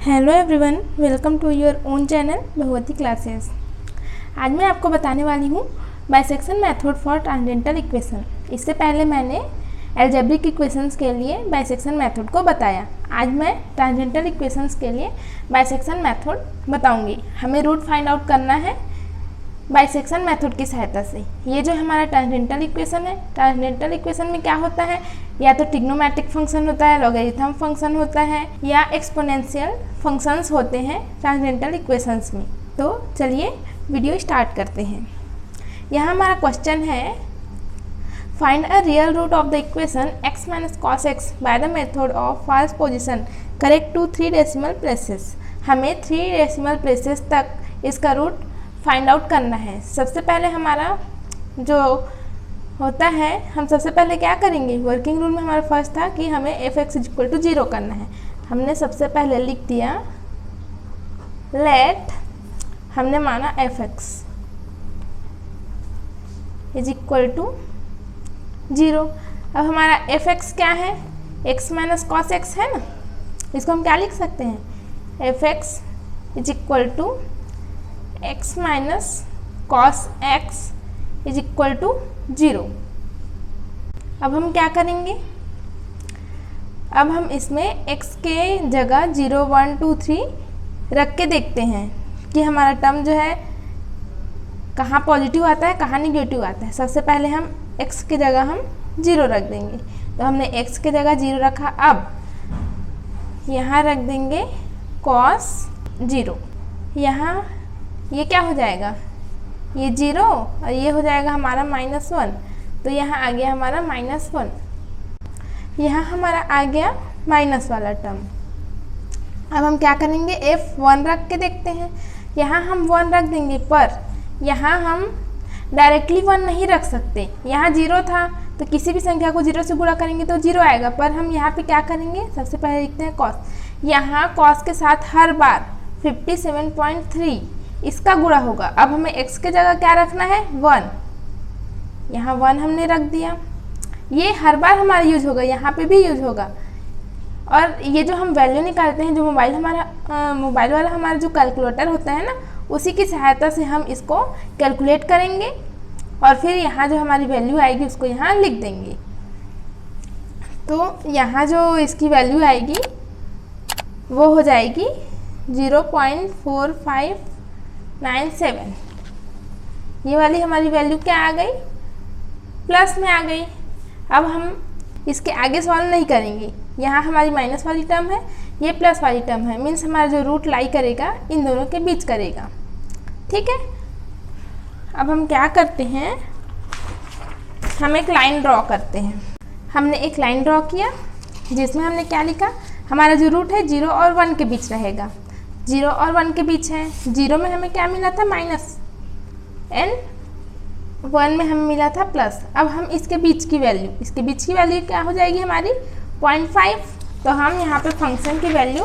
Hello everyone, welcome to your own channel Bhagwati classes. आज मैं आपको बताने वाली हूँ bisection method for transcendental equation. इससे पहले मैंने अलजेब्रिक इक्वेशंस के लिए बाइसेक्शन मेथड को बताया। आज मैं ट्रांसेंडेंटल इक्वेशंस के लिए बाइसेक्शन मेथड बताऊँगी। हमें रूट फाइंड आउट करना है बाइसेक्शन मेथड की सहायता से। ये जो हमारा ट्रांसेंडेंटल इक्वेशन है, ट्रांसेंडेंटल इक्वेशन में क्या होता है, या तो ट्रिग्नोमेट्रिक फंक्शन होता है, लॉगरिथम फंक्शन होता है, या एक्सपोनेंशियल फंक्शंस होते हैं ट्रांसेंडेंटल इक्वेशंस में। तो चलिए वीडियो स्टार्ट करते हैं। यहाँ हमारा क्वेश्चन है, find a real root of the equation x minus cos x by the method of first position correct to 3 decimal places. हमें 3 डेसिमल प्लेसेस तक इसका रूट फाइंड आउट करना है। सबसे पहले हमारा जो होता है, हम सबसे पहले क्या करेंगे, वर्किंग रूल में हमारा फर्स्ट था कि हमें f(x) इक्वल टू 0 करना है। हमने सबसे पहले लिख दिया लेट, हमने माना f(x) इज इक्वल टू 0। अब हमारा f(x) क्या है, x माइनस कॉस एक्स है ना। इसको हम क्या लिख सकते हैं, f(x) is equal to x minus cos x is equal to 0। अब हम क्या करेंगे, अब हम इसमें x के जगह 0, 1, 2, 3 रख के देखते हैं कि हमारा टर्म जो है कहाँ पॉजिटिव आता है, कहाँ निगेटिव आता है। सबसे पहले हम x की जगह हम 0 रख देंगे। तो हमने x की जगह 0 रखा। अब यहाँ रख देंगे cos 0। यहाँ ये क्या हो जाएगा, ये 0 और ये हो जाएगा हमारा -1। तो यहाँ आ गया हमारा -1, यहाँ हमारा आ गया माइनस वाला टर्म। अब हम क्या करेंगे, f1 रख के देखते हैं। यहाँ हम 1 रख देंगे, पर यहाँ हम डायरेक्टली 1 नहीं रख सकते। यहाँ 0 था तो किसी भी संख्या को 0 से गुणा करेंगे तो 0 आएगा, पर हम यहाँ पे क्या करेंगे, सबसे पहले लिखते हैं cos। यहाँ cos के साथ हर बार 57.3 इसका गुणा होगा। अब हमें x के जगह क्या रखना है, 1। यहाँ 1 हमने रख दिया। ये हर बार हमारा यूज होगा, यहाँ पे भी यूज होगा। और ये जो हम वैल्यू निकालते हैं, जो मोबाइल वाला हमारा जो कैलकुलेटर होता है ना, उसी की सहायता से हम इसको कैलकुलेट करेंगे और फिर यहाँ जो हमारी वैल्यू आएगी उसको यहाँ लिख देंगे। तो यहाँ जो इसकी वैल्यू आएगी वो हो जाएगी 0.4597। ये वाली हमारी वैल्यू क्या आ गई, प्लस में आ गई। अब हम इसके आगे सॉल्व नहीं करेंगे। यहाँ हमारी माइनस वाली टर्म है, ये प्लस वाली टर्म है, मीन्स हमारा जो रूट लाई करेगा इन दोनों के बीच करेगा। ठीक है। अब हम क्या करते हैं, हम एक लाइन ड्रॉ करते हैं। हमने एक लाइन ड्रॉ किया जिसमें हमने क्या लिखा, हमारा जो रूट है 0 और 1 के बीच रहेगा। 0 और 1 के बीच है। 0 में हमें क्या मिला था, माइनस, एंड 1 में हमें मिला था प्लस। अब हम इसके बीच की वैल्यू क्या हो जाएगी हमारी, 0.5। तो हम यहाँ पे फंक्शन की वैल्यू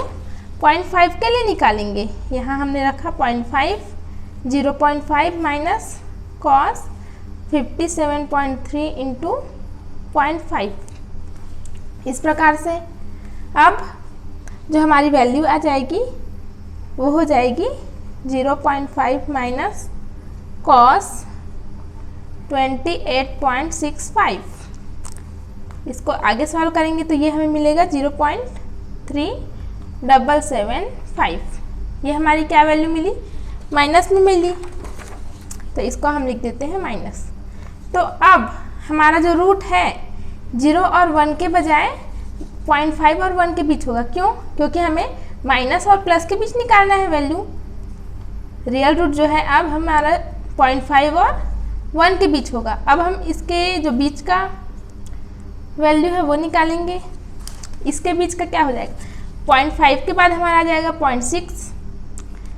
0.5 के लिए निकालेंगे। यहाँ हमने रखा 0.5, 0.5 माइनस कॉस 57.3 इंटू 0.5, इस प्रकार से। अब जो हमारी वैल्यू आ जाएगी वो हो जाएगी 0.5 माइनस कॉस 28.65। इसको आगे सॉल्व करेंगे तो ये हमें मिलेगा 0.3775। ये हमारी क्या वैल्यू मिली, माइनस में मिली, तो इसको हम लिख देते हैं माइनस। तो अब हमारा जो रूट है 0 और 1 के बजाय 0.5 और 1 के बीच होगा। क्यों, क्योंकि हमें माइनस और प्लस के बीच निकालना है वैल्यू। रियल रूट जो है अब हमारा 0.5 और 1 के बीच होगा। अब हम इसके जो बीच का वैल्यू है वो निकालेंगे। इसके बीच का क्या हो जाएगा, 0.5 के बाद हमारा आ जाएगा 0.6,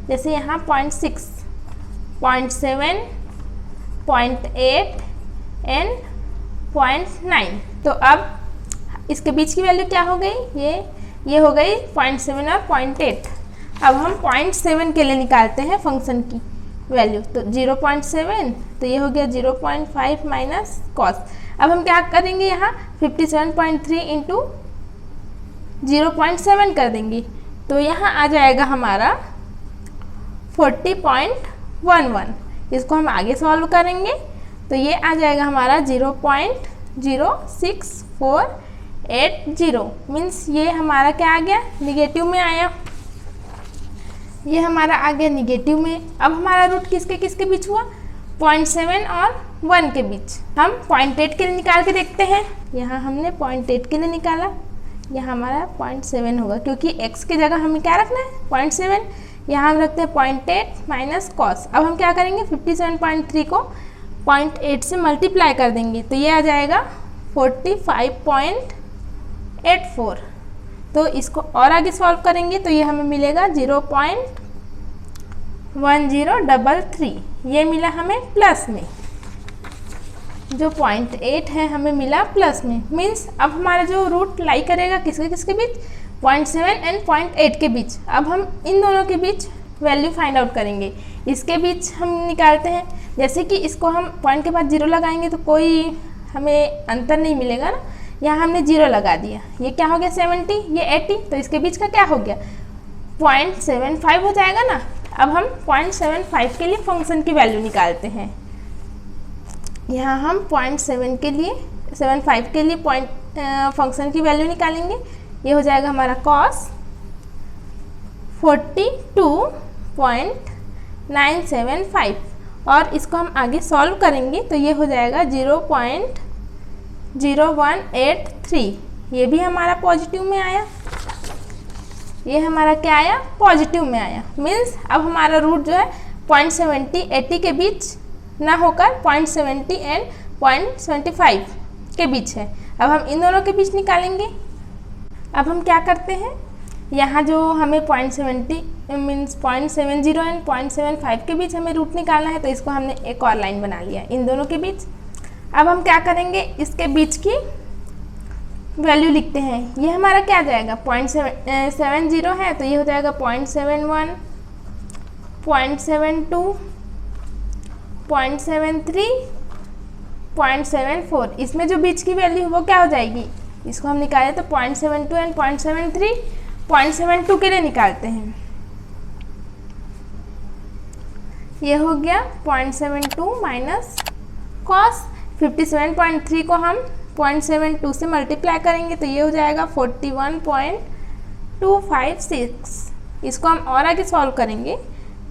जैसे यहाँ 0.6, 0.7, 0.8 एंड 0.9। तो अब इसके बीच की वैल्यू क्या हो गई, ये हो गई 0.7 और 0.8। अब हम 0.7 के लिए निकालते हैं फंक्शन की वैल्यू। तो 0.7, तो ये हो गया 0.5 माइनस कॉस। अब हम क्या करेंगे, यहाँ 57.3 इंटू 0.7 कर देंगे, तो यहाँ आ जाएगा हमारा 40.11। इसको हम आगे सॉल्व करेंगे तो ये आ जाएगा हमारा 0.06480, मीन्स ये हमारा क्या आ गया, निगेटिव में आया। ये हमारा आ गया निगेटिव में। अब हमारा रूट किसके किसके बीच हुआ, 0.7 और 1 के बीच। हम 0.8 के लिए निकाल के देखते हैं। यहाँ हमने 0.8 के लिए निकाला, यहाँ हमारा 0.7 होगा, क्योंकि x की जगह हमें क्या रखना है, 0.7। यहाँ हम रखते हैं 0.8 माइनस कॉस। अब हम क्या करेंगे, 57.3 को 0.8 से मल्टीप्लाई कर देंगे तो ये आ जाएगा 45.84। तो इसको और आगे सॉल्व करेंगे तो ये हमें मिलेगा 0.1033। ये मिला हमें प्लस में, जो 0.8 है हमें मिला प्लस में। मीन्स अब हमारा जो रूट लाई करेगा किसके किसके बीच, 0.7 एंड 0.8 के बीच। अब हम इन दोनों के बीच वैल्यू फाइंड आउट करेंगे। इसके बीच हम निकालते हैं, जैसे कि इसको हम पॉइंट के बाद 0 लगाएंगे तो कोई हमें अंतर नहीं मिलेगा ना। यहाँ हमने 0 लगा दिया, ये क्या हो गया 70, ये 80, तो इसके बीच का क्या हो गया 0.75 हो जाएगा ना। अब हम 0.75 के लिए फंक्शन की वैल्यू निकालते हैं। यहाँ हम 0.75 के लिए फंक्शन की वैल्यू निकालेंगे। ये हो जाएगा हमारा cos 42.975 और इसको हम आगे सॉल्व करेंगे तो ये हो जाएगा 0.0183। ये भी हमारा पॉजिटिव में आया, ये हमारा क्या आया, पॉजिटिव में आया। मीन्स अब हमारा रूट जो है 0.70 80 के बीच ना होकर 0.70 एंड 0.75 के बीच है। अब हम इन दोनों के बीच निकालेंगे। अब हम क्या करते हैं, यहाँ जो हमें 0.70 मीन्स 0.70 एंड 0.75 के बीच हमें रूट निकालना है, तो इसको हमने एक और लाइन बना लिया इन दोनों के बीच। अब हम क्या करेंगे, इसके बीच की वैल्यू लिखते हैं। ये हमारा क्या आ जाएगा, 0.70 है तो ये हो जाएगा 0.71, 0.72, 0.73, 0.74। इसमें जो बीच की वैल्यू वो क्या हो जाएगी, इसको हम निकाले तो 0.72 एंड 0.73, 0.72 के लिए निकालते हैं। ये हो गया 0.72 माइनस कॉस 57.3 को हम 0.72 से मल्टीप्लाई करेंगे तो ये हो जाएगा 41.256। इसको हम और आगे सॉल्व करेंगे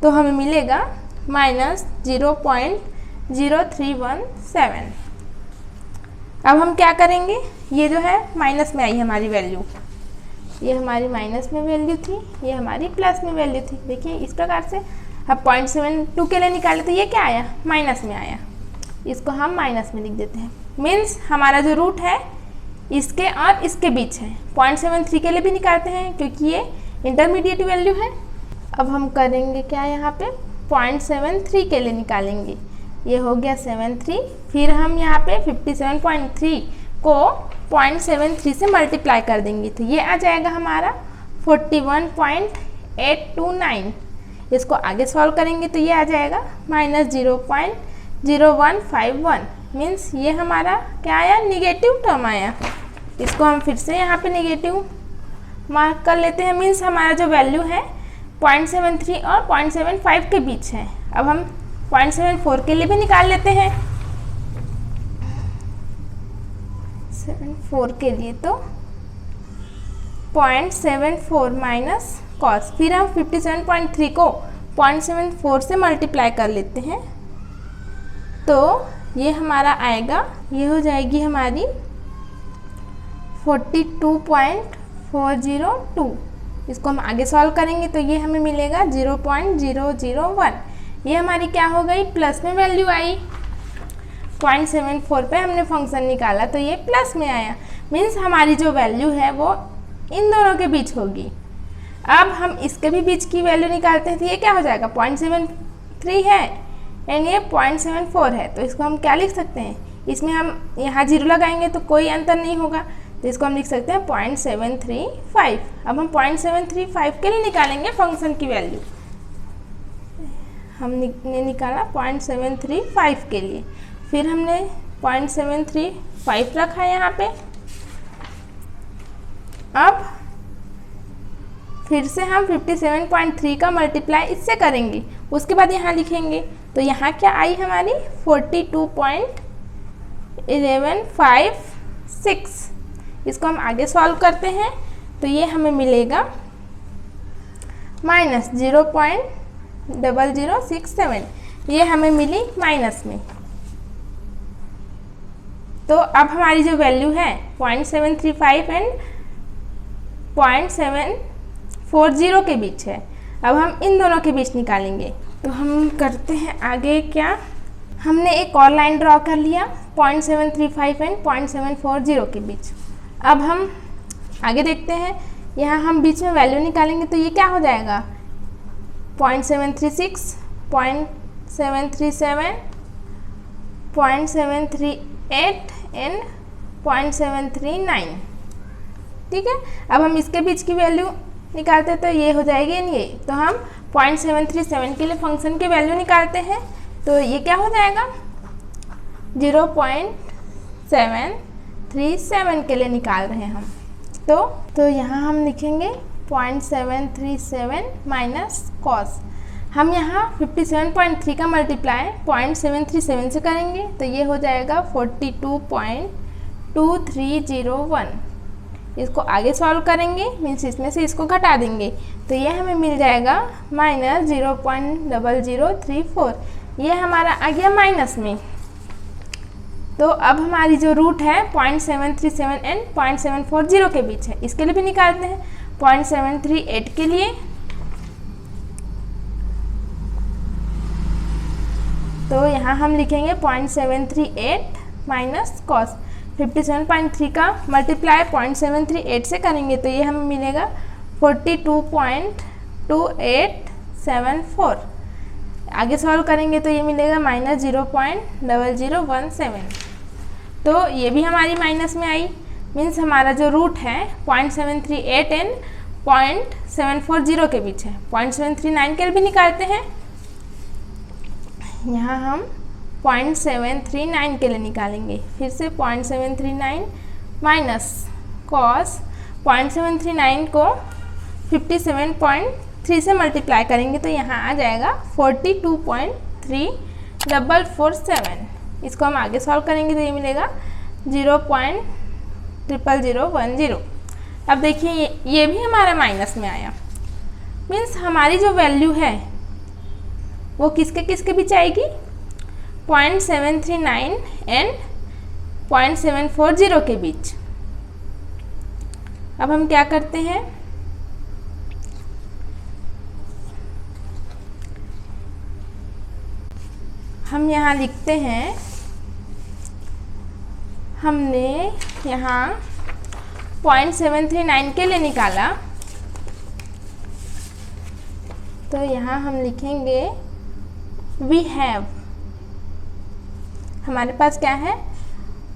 तो हमें मिलेगा -0.0317। अब हम क्या करेंगे, ये जो है माइनस में आई हमारी वैल्यू, ये हमारी माइनस में वैल्यू थी, ये हमारी प्लस में वैल्यू थी। देखिए इस प्रकार से अब 0.72 के लिए निकाले तो ये क्या आया, माइनस में आया। इसको हम माइनस में लिख देते हैं। मीन्स हमारा जो रूट है इसके और इसके बीच है। 0.73 के लिए भी निकालते हैं क्योंकि ये इंटरमीडिएट वैल्यू है। अब हम करेंगे क्या, यहाँ पे 0.73 के लिए निकालेंगे। ये हो गया 73, फिर हम यहाँ पे 57.3 को 0.73 से मल्टीप्लाई कर देंगे तो ये आ जाएगा हमारा 41.829। इसको आगे सॉल्व करेंगे तो ये आ जाएगा -0.0151। मीन्स ये हमारा क्या आया, निगेटिव टर्म आया। इसको हम फिर से यहाँ पे निगेटिव मार्क कर लेते हैं। मीन्स हमारा जो वैल्यू है 0.73 और 0.75 के बीच है। अब हम 0.74 के लिए भी निकाल लेते हैं। 74 के लिए तो 0.74 माइनस कॉस, फिर हम 57.3 को 0.74 से मल्टीप्लाई कर लेते हैं तो ये हमारा आएगा, ये हो जाएगी हमारी 42.402। इसको हम आगे सॉल्व करेंगे तो ये हमें मिलेगा 0.001। ये हमारी क्या हो गई, प्लस में वैल्यू आई। 0.74 पे हमने फंक्शन निकाला तो ये प्लस में आया। मीन्स हमारी जो वैल्यू है वो इन दोनों के बीच होगी। अब हम इसके भी बीच की वैल्यू निकालते हैं तो ये क्या हो जाएगा, 0.73 है एंड ये 0.74 है। तो इसको हम क्या लिख सकते हैं, इसमें हम यहाँ 0 लगाएंगे तो कोई अंतर नहीं होगा तो इसको हम लिख सकते हैं 0.735। अब हम 0.735 के लिए निकालेंगे फंक्शन की वैल्यू। हमने निकाला 0.735 के लिए, फिर हमने 0.735 रखा यहाँ पे। अब फिर से हम 57.3 का मल्टीप्लाई इससे करेंगे, उसके बाद यहाँ लिखेंगे। तो यहाँ क्या आई हमारी 42.1156। इसको हम आगे सॉल्व करते हैं तो ये हमें मिलेगा माइनस 0.0067, ये हमें मिली माइनस में। तो अब हमारी जो वैल्यू है 0.735 एंड 0.740 के बीच है। अब हम इन दोनों के बीच निकालेंगे। तो हम करते हैं आगे क्या, हमने एक और लाइन ड्रॉ कर लिया 0.735 एंड 0.740 के बीच। अब हम आगे देखते हैं, यहाँ हम बीच में वैल्यू निकालेंगे तो ये क्या हो जाएगा 0.736, 0.737, 0.738 एंड 0.739। ठीक है, अब हम इसके बीच की वैल्यू निकालते तो ये हो जाएगी ये। तो हम 0.737 के लिए फंक्शन की वैल्यू निकालते हैं तो ये क्या हो जाएगा 0.737 के लिए निकाल रहे हैं हम। तो यहाँ हम लिखेंगे 0.737 माइनस कॉस। हम यहाँ 57.3 का मल्टीप्लाई 0.737 से करेंगे तो ये हो जाएगा 42.2301। इसको आगे सॉल्व करेंगे, मीन्स इसमें से इसको घटा देंगे तो ये हमें मिल जाएगा माइनस 0.0034। ये हमारा आ गया माइनस में। तो अब हमारी जो रूट है 0.737 एंड 0.740 के बीच है, इसके लिए भी निकालते हैं। 0.738 के लिए तो यहाँ हम लिखेंगे 0.738 माइनस कॉस। 57.3 का मल्टीप्लाई 0.738 से करेंगे तो ये हमें मिलेगा 42.2874। आगे सॉल्व करेंगे तो ये मिलेगा माइनस 0.0017। तो ये भी हमारी माइनस में आई, मीन्स हमारा जो रूट है 0.738 एंड 0.740 के बीच है। 0.739 के लिए भी निकालते हैं, यहाँ हम 0.739 के लिए निकालेंगे। फिर से 0.739 माइनस कॉस 0.739 को 57.3 से मल्टीप्लाई करेंगे तो यहाँ आ जाएगा 42.3447। इसको हम आगे सॉल्व करेंगे तो ये मिलेगा 0.00010। अब देखिए ये भी हमारा माइनस में आया, मीन्स हमारी जो वैल्यू है वो किसके किसके बीच आएगी 0.739 एंड 0.740 के बीच। अब हम क्या करते हैं, हम यहाँ लिखते हैं, हमने यहाँ 0.739 के लिए निकाला तो यहाँ हम लिखेंगे वी हैव। हमारे पास क्या है,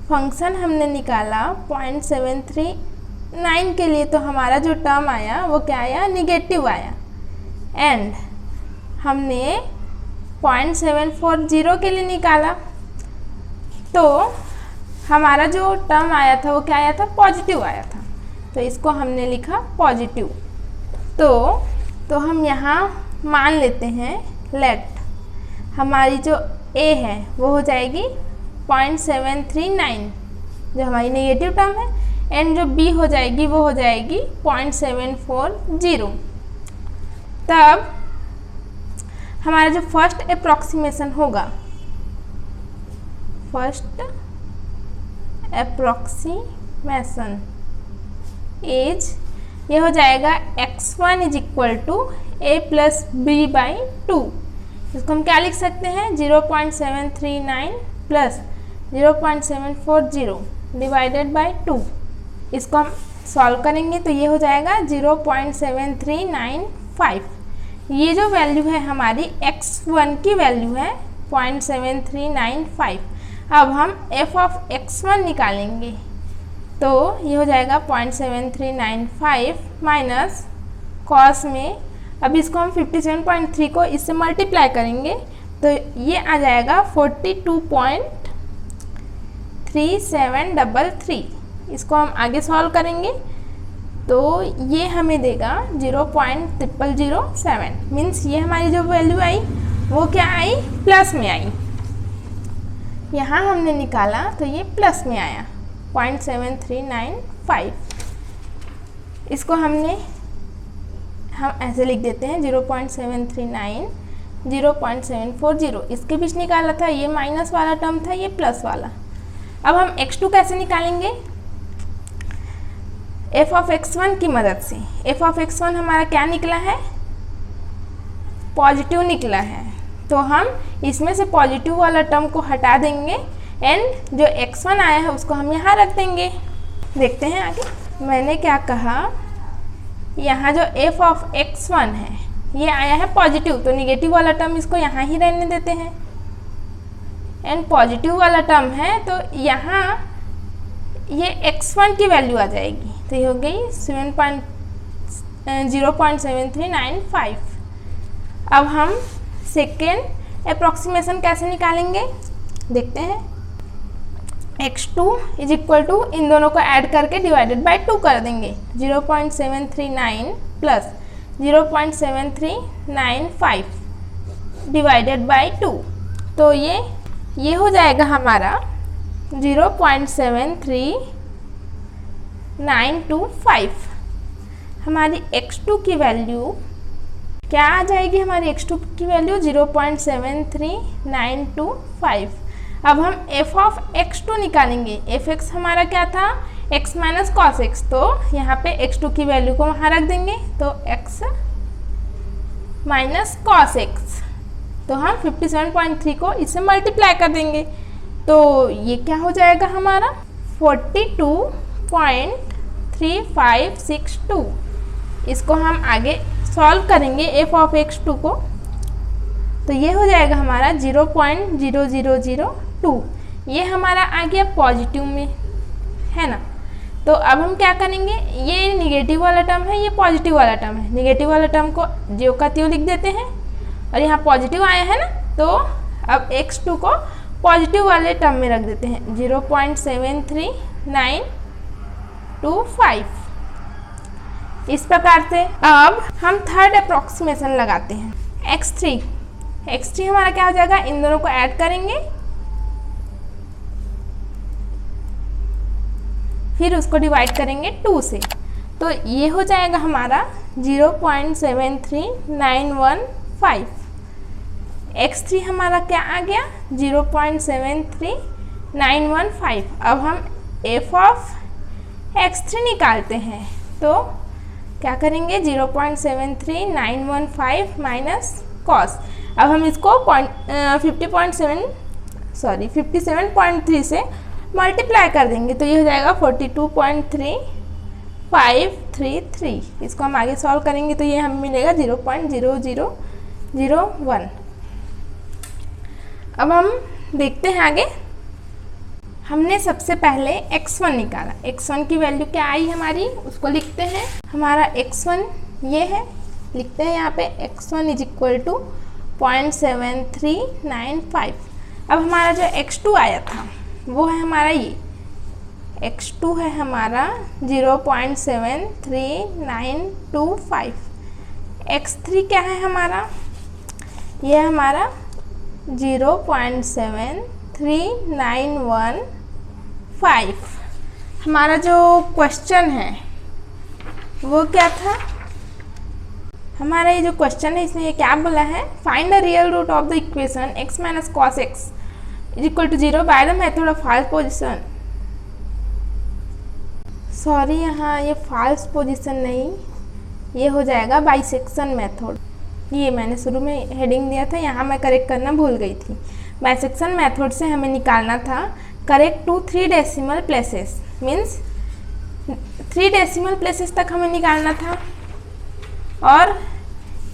फंक्शन हमने निकाला 0.739 के लिए तो हमारा जो टर्म आया वो क्या आया, निगेटिव आया। एंड हमने 0.740 के लिए निकाला तो हमारा जो टर्म आया था वो क्या आया था, पॉजिटिव आया था। तो इसको हमने लिखा पॉजिटिव। तो हम यहाँ मान लेते हैं लेट हमारी जो ए है वो हो जाएगी 0.739 जो हमारी नेगेटिव टर्म है, एंड जो बी हो जाएगी वो हो जाएगी 0.740। तब हमारा जो फर्स्ट अप्रॉक्सीमेशन होगा, फर्स्ट अप्रॉक्सीमेशन इज ये हो जाएगा x1 is equal to a plus b by 2। इसको हम क्या लिख सकते हैं, 0.739 प्लस 0.740 डिवाइडेड बाई 2। इसको हम सॉल्व करेंगे तो ये हो जाएगा 0.7395। ये जो वैल्यू है हमारी x1 की वैल्यू है 0.7395। अब हम f ऑफ x1 निकालेंगे तो ये हो जाएगा 0.7395 माइनस कॉस में, अब इसको हम 57.3 को इससे मल्टीप्लाई करेंगे तो ये आ जाएगा 42.3733। इसको हम आगे सॉल्व करेंगे तो ये हमें देगा 0.0007। मीन्स ये हमारी जो वैल्यू आई वो क्या आई, प्लस में आई। यहाँ हमने निकाला तो ये प्लस में आया 0.7395। इसको हम ऐसे लिख देते हैं 0.739 0.740। इसके बीच निकाला था, ये माइनस वाला टर्म था, ये प्लस वाला। अब हम x2 कैसे निकालेंगे, f ऑफ x1 की मदद से। f ऑफ x1 हमारा क्या निकला है, पॉजिटिव निकला है, तो हम इसमें से पॉजिटिव वाला टर्म को हटा देंगे एंड जो x1 आया है उसको हम यहाँ रख देंगे। देखते हैं आगे। मैंने क्या कहा, यहाँ जो f ऑफ x1 है ये आया है पॉजिटिव, तो निगेटिव वाला टर्म इसको यहाँ ही रहने देते हैं। एंड पॉजिटिव वाला टर्म है तो यहाँ ये x1 की वैल्यू आ जाएगी, तो ये हो गई 0.7395। अब हम सेकेंड अप्रॉक्सीमेशन कैसे निकालेंगे, देखते हैं। x2 इज इक्वल टू, इन दोनों को ऐड करके डिवाइडेड बाय 2 कर देंगे। 0.739 प्लस 0.7395 डिवाइडेड बाय 2, तो ये हो जाएगा हमारा 0.73925। हमारी x2 की वैल्यू क्या आ जाएगी, हमारी x2 की वैल्यू 0.73925। अब हम f ऑफ x2 निकालेंगे। fx हमारा क्या था, x माइनस कॉस x, तो यहाँ पे x2 की वैल्यू को वहाँ रख देंगे, तो x माइनस कॉस x, तो हम 57.3 को इससे मल्टीप्लाई कर देंगे, तो ये क्या हो जाएगा हमारा 42.3562। इसको हम आगे सॉल्व करेंगे f ऑफ x2 को, तो ये हो जाएगा हमारा 0.0002। ये हमारा आ गया पॉजिटिव में, है ना। तो अब हम क्या करेंगे, ये निगेटिव वाला टर्म है, ये पॉजिटिव वाला टर्म है। निगेटिव वाला टर्म को ज्यों का त्यों लिख देते हैं, और यहाँ पॉजिटिव आया है ना, तो अब x2 को पॉजिटिव वाले टर्म में रख देते हैं 0.73925। इस प्रकार से अब हम थर्ड अप्रॉक्सीमेशन लगाते हैं। x3 हमारा क्या हो जाएगा, इन दोनों को ऐड करेंगे, फिर उसको डिवाइड करेंगे 2 से, तो ये हो जाएगा हमारा 0.73915। x3 हमारा क्या आ गया, 0.73915। अब हम f ऑफ x3 निकालते हैं, तो क्या करेंगे 0.73915 माइनस कॉस। अब हम इसको 57.3 से मल्टीप्लाई कर देंगे, तो ये हो जाएगा 42.3533। इसको हम आगे सॉल्व करेंगे तो ये हमें मिलेगा 0.0001। अब हम देखते हैं आगे। हमने सबसे पहले x1 निकाला। x1 की वैल्यू क्या आई हमारी, उसको लिखते हैं। हमारा x1 ये है, लिखते हैं यहाँ पे x1 इज इक्वल टू 0.7395। अब हमारा जो x2 आया था वो है हमारा ये x2 है हमारा 0.73925। x3 क्या है हमारा, ये हमारा 0.73915। हमारा जो क्वेश्चन है वो क्या था, हमारा ये जो क्वेश्चन है इसमें ये क्या बोला है, find the real root of the equation x minus cos x is equal to 0 by the method of false position. Sorry, यहाँ ये फॉल्स पोजिशन नहीं, ये हो जाएगा बाइसेक्शन मेथड। ये मैंने शुरू में हेडिंग दिया था, यहाँ मैं करेक्ट करना भूल गई थी। बाइसेक्शन मेथड से हमें निकालना था correct to 3 decimal places, means 3 decimal places तक हमें निकालना था। और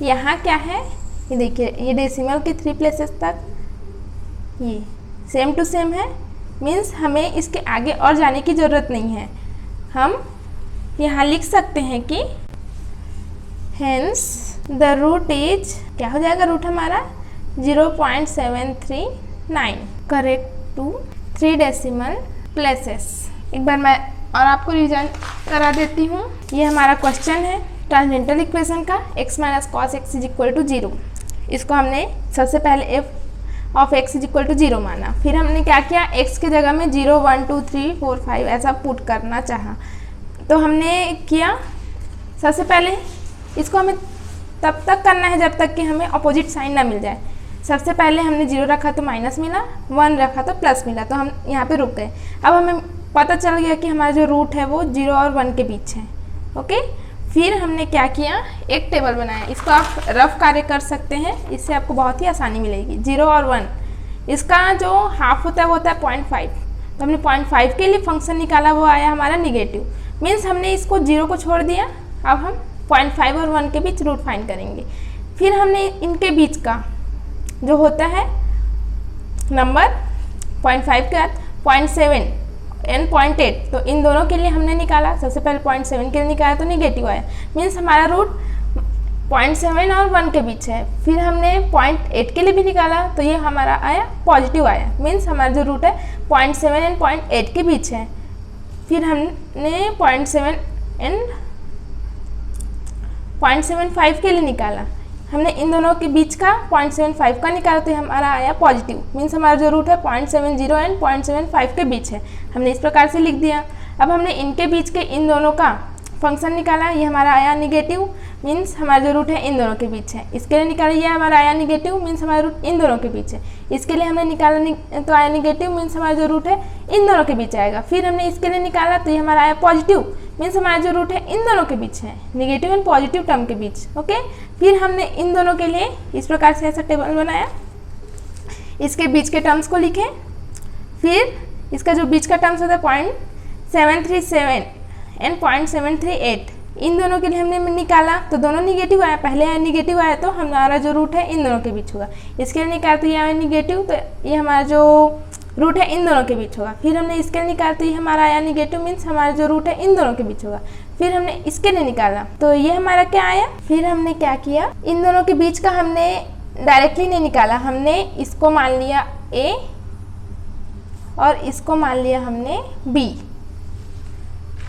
यहाँ क्या है, ये देखिए, ये डेसिमल के 3 प्लेसेस तक ये सेम टू सेम है, मीन्स हमें इसके आगे और जाने की ज़रूरत नहीं है। हम यहाँ लिख सकते हैं कि हेंस द रूट इज, क्या हो जाएगा रूट हमारा 0.739 करेक्ट टू 3 डेसिमल प्लेसेस। एक बार मैं और आपको रिविजन करा देती हूँ। ये हमारा क्वेश्चन है ट्रांसेंडेंटल इक्वेशन का x minus cos x is equal to 0। इसको हमने सबसे पहले f of x is equal to 0 माना। फिर हमने क्या किया, x की जगह में 0 1 2 3 4 5 ऐसा पुट करना चाहा। तो हमने किया, सबसे पहले इसको हमें तब तक करना है जब तक कि हमें अपोजिट साइन ना मिल जाए। सबसे पहले हमने 0 रखा तो माइनस मिला, 1 रखा तो प्लस मिला, तो हम यहाँ पे रुक गए। अब हमें पता चल गया कि हमारा जो रूट है वो 0 और 1 के बीच है। ओके, फिर हमने क्या किया, एक टेबल बनाया। इसको आप रफ कार्य कर सकते हैं, इससे आपको बहुत ही आसानी मिलेगी। 0 और 1 इसका जो हाफ होता है वो होता है 0.5। तो हमने 0.5 के लिए फंक्शन निकाला, वो आया हमारा निगेटिव। मीन्स हमने इसको 0 को छोड़ दिया। अब हम 0.5 और 1 के बीच रूट फाइंड करेंगे। फिर हमने इनके बीच का जो होता है नंबर 0.5 के बाद 0.7 एंड 0.8, तो इन दोनों के लिए हमने निकाला। सबसे पहले 0.7 के लिए निकाला तो निगेटिव आया। मीन्स हमारा रूट 0.7 और 1 के बीच है। फिर हमने 0.8 के लिए भी निकाला तो ये हमारा आया पॉजिटिव आया। मीन्स हमारा जो रूट है 0.7 एंड 0.8 के बीच है। फिर हमने 0.7 एंड 0.75 के लिए निकाला। हमने इन दोनों के बीच का 0.75 का निकाला तो हमारा आया पॉजिटिव। मीन्स हमारा जो रूट है 0.70 एंड 0.75 के बीच है। हमने इस प्रकार से लिख दिया। अब हमने इनके बीच के इन दोनों का फंक्शन निकाला, ये हमारा आया निगेटिव। मीन्स हमारा जो रूट है इन दोनों के बीच है। इसके लिए निकाला, ये हमारा आया निगेटिव। मीन्स हमारा रूट इन दोनों के बीच है। इसके लिए हमने निकाला तो आया निगेटिव। मीन्स हमारा जो रूट है इन दोनों के बीच आएगा। फिर हमने इसके लिए निकाला तो ये हमारा आया पॉजिटिव। मीन्स हमारा जो रूट है इन दोनों के बीच है, निगेटिव एंड पॉजिटिव टर्म के बीच। ओके, फिर हमने इन दोनों के लिए इस प्रकार से ऐसा टेबल बनाया। इसके बीच के टर्म्स को लिखें। फिर इसका जो बीच का टर्म्स होता है 0.737 एंड 0.738, इन दोनों के लिए हमने निकाला तो दोनों निगेटिव आया। पहले आया निगेटिव आया तो हमारा जो रूट है इन दोनों के बीच होगा। इसके लिए निकाला तो ये आया निगेटिव, तो ये हमारा जो रूट है इन दोनों के बीच होगा। फिर हमने इसके लिए निकाला तो ये हमारा आया निगेटिव। मीन्स हमारा जो रूट है इन दोनों के बीच होगा। फिर हमने इसके लिए निकाला तो ये हमारा क्या आया। फिर हमने क्या किया, इन दोनों के बीच का हमने डायरेक्टली नहीं निकाला। हमने इसको मान लिया A और इसको मान लिया हमने B।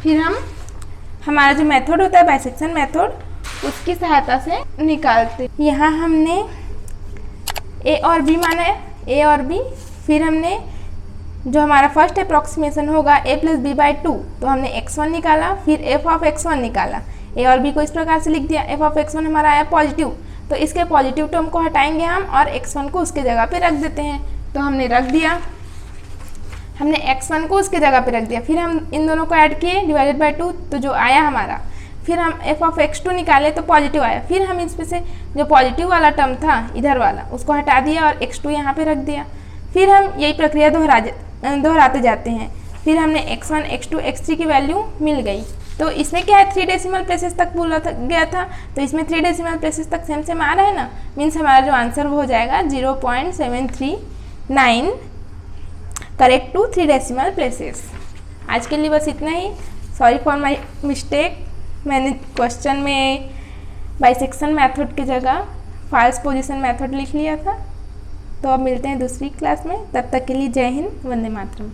फिर हमारा जो मेथड होता है बाइसेक्शन मेथड, उसकी सहायता से निकालते। यहाँ हमने A और B माना है, A और B। फिर हमने जो हमारा फर्स्ट अप्रॉक्सीमेशन होगा a प्लस बी बाई 2, तो हमने x1 निकाला। फिर f ऑफ x1 निकाला। a और b को इस प्रकार से लिख दिया। f ऑफ x1 हमारा आया पॉजिटिव, तो इसके पॉजिटिव टर्म को हटाएंगे हम और x1 को उसके जगह पे रख देते हैं। तो हमने रख दिया, हमने x1 को उसके जगह पे रख दिया। फिर हम इन दोनों को ऐड किए डिवाइडेड बाई 2, तो जो आया हमारा। फिर हम f ऑफ x2 निकाले तो पॉजिटिव आया। फिर हम इसमें से जो पॉजिटिव वाला टर्म था इधर वाला, उसको हटा दिया और x2 यहाँ पे रख दिया। फिर हम यही प्रक्रिया दोहराते जाते हैं। फिर हमने x1 x2 x3 की वैल्यू मिल गई। तो इसमें क्या है, 3 डेसिमल प्लेसेस तक बोला गया था, तो इसमें 3 डेसिमल प्लेसेस तक सेम आ रहा है ना। मीन्स हमारा जो आंसर वो हो जाएगा 0.739 करेक्ट टू 3 डेसिमल प्लेसेस। आज के लिए बस इतना ही। सॉरी फॉर माय मिस्टेक, मैंने क्वेश्चन में बाइसेक्शन मेथड की जगह फॉल्स पोजीशन मेथड लिख लिया था। तो अब मिलते हैं दूसरी क्लास में, तब तक के लिए जय हिंद, वंदे मातरम।